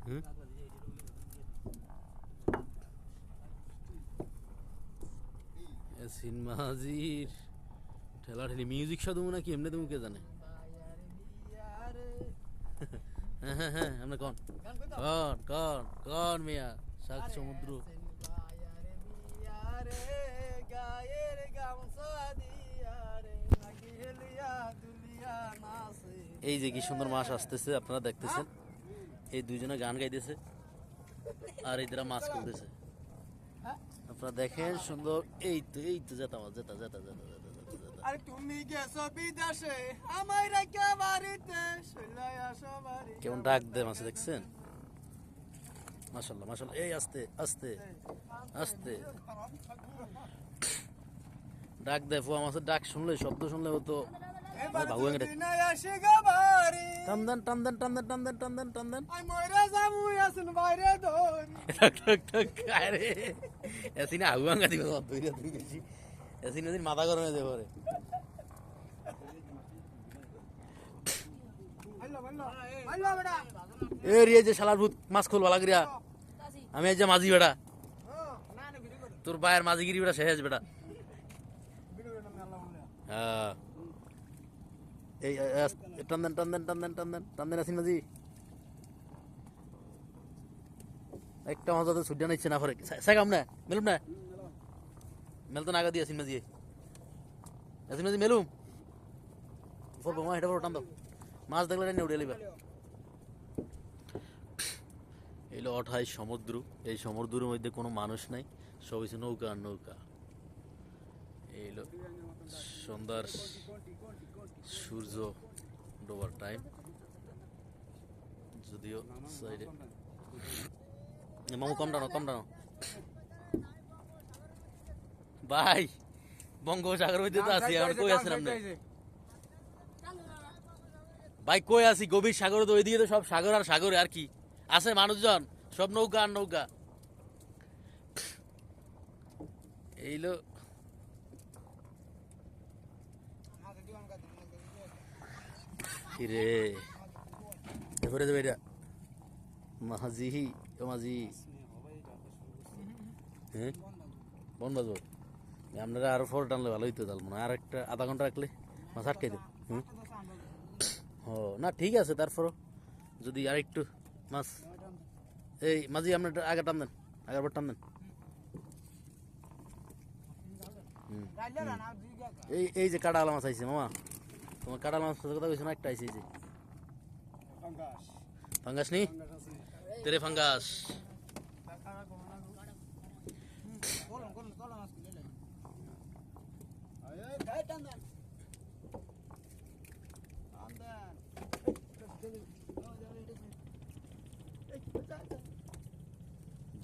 হুম সিনেমাজির ঠেলা ঠেলি music show দেবো নাকি এমনি দেবো কে জানে। হ্যাঁ হ্যাঁ হ্যাঁ আমরা কন কন কন কন মিয়া শাক সমুদ্র। এই যে কি সুন্দর মাছ আসতেছে আপনারা দেখতেছেন, এই দুইজনে গান গাইতেছে আর এরা মাছ করতেছে আপনারা দেখেন সুন্দর। এই তো যেতা মাছ যেতা যেতা যেতা যেতা যেতা যেতা। আরে তুমি গেছো বিদেশে আমায় রেখে বাড়িতে চলে আসো বাড়িতে। কেমন ডাক দেয় মাছ দেখছেন, মাশাআল্লাহ মাশাআল্লাহ। এই আস্তে আস্তে আস্তে ডাক দেয়, ফুয়া মাছের ডাক শুনলে শব্দ শুনলে ও তো ভাবু ভেঙে দেয়। টান দেন টান দেন টান দেন টান দেন টান দেন টান দেন। ঠক ঠক ঠক আরে এসিনা হাউ ভাঙা দিবে দুই বেশি এসিনা দিন মাথা গরম হয়ে যাবে পরে। এ রিয়ে যে শালার ভূত মাছ খোল ভালো করিয়া, আমি এই যে মাঝি বেটা তোর বায়ের মাঝিগিরি বেটা শেষ বেটা। হ্যাঁ এই টান দেন টান দেন টান দেন টান দেন টান দেন আসিন মাঝি একটা মাছ তো ছুটিয়া নিচ্ছে না পরে সাইকাম না মেলুম না মেল তো নাগা দিয়ে আসিন মাঝি আসিন মাঝি মেলুম ফোরবো মা এটা ফোর টান দাও মাছ দেখলে নিয়ে উড়ে লিবা। এলো অঠাই সমুদ্র, এই সমুদ্রের মধ্যে কোনো মানুষ নাই, সব হচ্ছে নৌকা আর নৌকা। এইলো সন্ধ্যার সূর্য ডোবার টাইম, যদিও সাইডে মামু কম টানো কম টানো ভাই বঙ্গোপসাগর মধ্যে তো আছি এখন কই আছেন আপনি ভাই? কই আছি গভীর সাগর, তো ওইদিকে তো সব সাগর আর সাগরে, আর কি আছে মানুষজন, সব নৌকা আর নৌকা। এইলো রে এবারে দেবে এটা মাঝি ও মাঝি। হ্যাঁ বন বাজবো আপনারা আরো ফল টানলে ভালো হইতো, তাহলে মনে হয় আর একটা আধা ঘন্টা রাখলে মাছ আটকাই দেব। হুম ও না ঠিক আছে, তারপরও যদি আর একটু মাছ এই মাঝি আপনার আগে টান দেন, আগেরবার টান দেন। এই এই যে কাঁটালা মাছ আইছে মামা, তোমার কাঁটালা মাছ কথা কইছো না, একটা আইছে এই যে ফাঙ্গাস নি তেরে ফাঙ্গাস।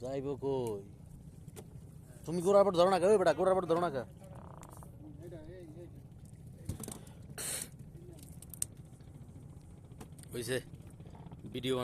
যাইব কই তুমি গোড়ার পর ধরো না, বেটা গোড়ার পর ধরো না। হইছে ভিডিও